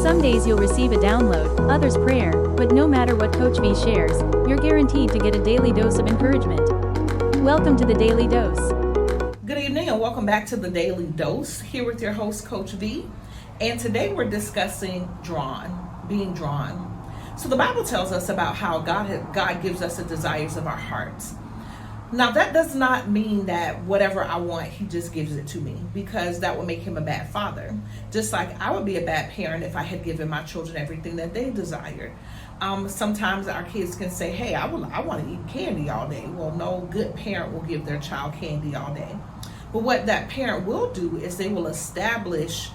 Some days you'll receive a download, others prayer, but no matter what Coach V shares, you're guaranteed to get a daily dose of encouragement. Welcome to the Daily Dose. Good evening and welcome back to the Daily Dose, here with your host, Coach V. And today we're discussing being drawn. So the Bible tells us about how God gives us the desires of our hearts. Now that does not mean that whatever I want, he just gives it to me, because that would make him a bad father. Just like I would be a bad parent if I had given my children everything that they desired. Sometimes our kids can say, hey, I want to eat candy all day. Well, no good parent will give their child candy all day. But what that parent will do is they will establish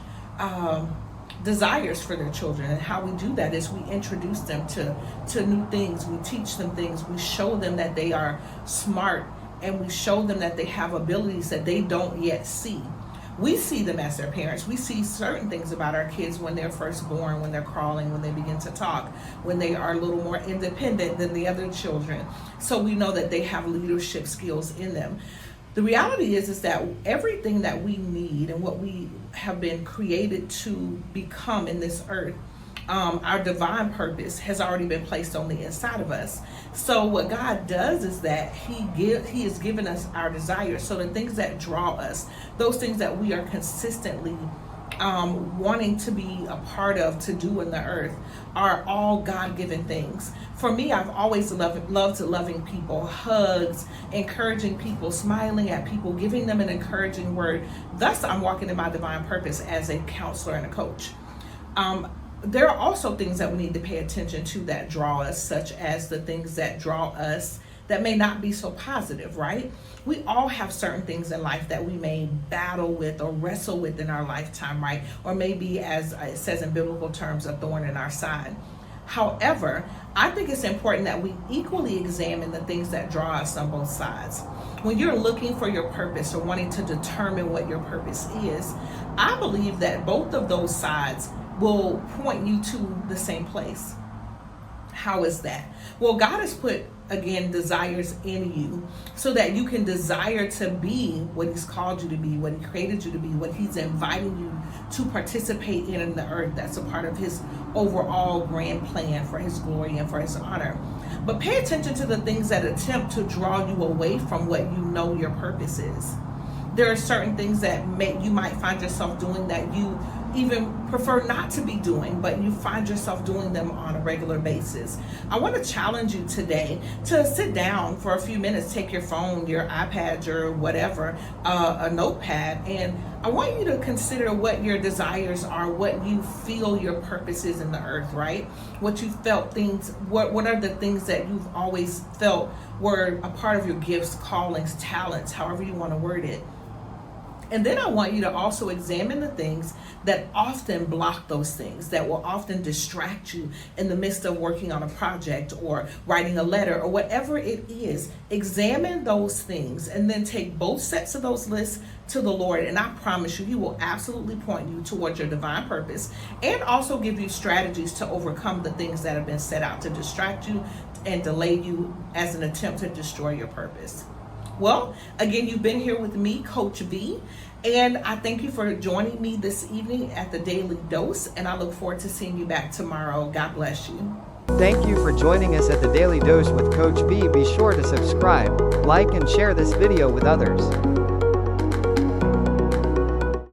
desires for their children. And how we do that is we introduce them to new things. We teach them things. We show them that they are smart, and we show them that they have abilities that they don't yet see. We see them as their parents. We see certain things about our kids when they're first born, when they're crawling, when they begin to talk, when they are a little more independent than the other children. So we know that they have leadership skills in them. The reality is that everything that we need and what we have been created to become in this earth, our divine purpose has already been placed on the inside of us. So what God does is that He has given us our desires. So the things that draw us, those things that we are consistently wanting to be a part of, to do in the earth, are all God-given things. For me, I've always loved loving people, hugs, encouraging people, smiling at people, giving them an encouraging word. Thus, I'm walking in my divine purpose as a counselor and a coach. There are also things that we need to pay attention to that draw us, such as the things that draw us that may not be so positive, right? We all have certain things in life that we may battle with or wrestle with in our lifetime, right? Or maybe, as it says in biblical terms, a thorn in our side. However, I think it's important that we equally examine the things that draw us on both sides. When you're looking for your purpose or wanting to determine what your purpose is, I believe that both of those sides will point you to the same place. How is that? Well, God has put, again, desires in you so that you can desire to be what He's called you to be, what He created you to be, what He's inviting you to participate in the earth. That's a part of His overall grand plan for His glory and for His honor. But pay attention to the things that attempt to draw you away from what you know your purpose is. There are certain things that you might find yourself doing that you even prefer not to be doing, but you find yourself doing them on a regular basis. I want to challenge you today to sit down for a few minutes, take your phone, your iPad, your whatever, a notepad, and I want you to consider what your desires are, what you feel your purpose is in the earth, right? What you felt things, what are the things that you've always felt were a part of your gifts, callings, talents, however you want to word it. And then I want you to also examine the things that often block those things, that will often distract you in the midst of working on a project or writing a letter or whatever it is. Examine those things and then take both sets of those lists to the Lord. And I promise you, He will absolutely point you towards your divine purpose and also give you strategies to overcome the things that have been set out to distract you and delay you as an attempt to destroy your purpose. Well, again, you've been here with me, Coach V, and I thank you for joining me this evening at the Daily Dose, and I look forward to seeing you back tomorrow. God bless you. Thank you for joining us at the Daily Dose with Coach V. Be sure to subscribe, like, and share this video with others.